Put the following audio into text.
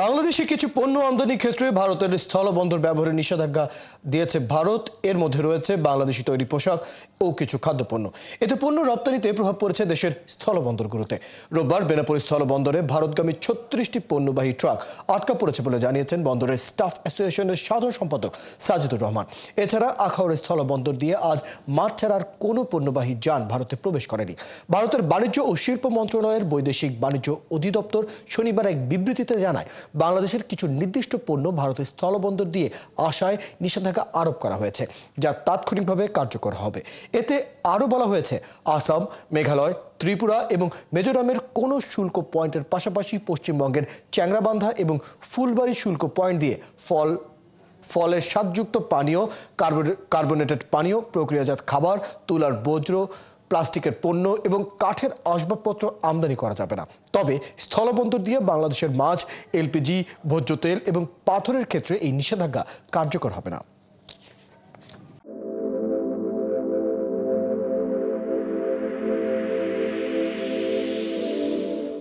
বাংলাদেশে কিছু পণ্য আমদানির ক্ষেত্রে ভারতের স্থলবন্দর ব্যবহারের নিষেধাজ্ঞা দিয়েছে ভারত। এর মধ্যে রয়েছে বাংলাদেশি তৈরি পোশাক ও কিছু খাদ্যপণ্য। এতে পণ্য রপ্তানিতে প্রভাব পড়েছে দেশের স্থলবন্দরগুলোতে। রোববার বেনাপোল স্থলবন্দরে ভারতগামী ৩৬টি পণ্যবাহী ট্রাক আটকা পড়েছে বলে জানিয়েছেন বন্দরের স্টাফ অ্যাসোসিয়েশনের সাধারণ সম্পাদক সাজিদুর রহমান। এছাড়া আখাউড়া স্থলবন্দর দিয়ে আজ মাঠ ছাড়ার কোনো পণ্যবাহী যান ভারতে প্রবেশ করেনি। ভারতের বাণিজ্য ও শিল্প মন্ত্রণালয়ের বৈদেশিক বাণিজ্য অধিদপ্তর শনিবার এক বিবৃতিতে জানায়, বাংলাদেশের কিছু নির্দিষ্ট পণ্য ভারতের স্থলবন্দর দিয়ে আসায় নিষেধাজ্ঞা আরোপ করা হয়েছে, যা তাৎক্ষণিকভাবে কার্যকর হবে। এতে আরও বলা হয়েছে, আসাম, মেঘালয়, ত্রিপুরা এবং মিজোরামের কোনো শুল্ক পয়েন্টের পাশাপাশি পশ্চিমবঙ্গের চ্যাংরাবান্ধা এবং ফুলবাড়ি শুল্ক পয়েন্ট দিয়ে ফলের স্বাদযুক্ত পানীয়, কার্বোনেটেড পানীয়, প্রক্রিয়াজাত খাবার, তুলার বজ্র, প্লাস্টিকের পণ্য এবং কাঠের আসবাবপত্র আমদানি করা যাবে না। তবে স্থলবন্দর দিয়ে বাংলাদেশের মাছ, এলপিজি, ভোজ্য তেল এবং পাথরের ক্ষেত্রে এই নিষেধাজ্ঞা কার্যকর হবে না।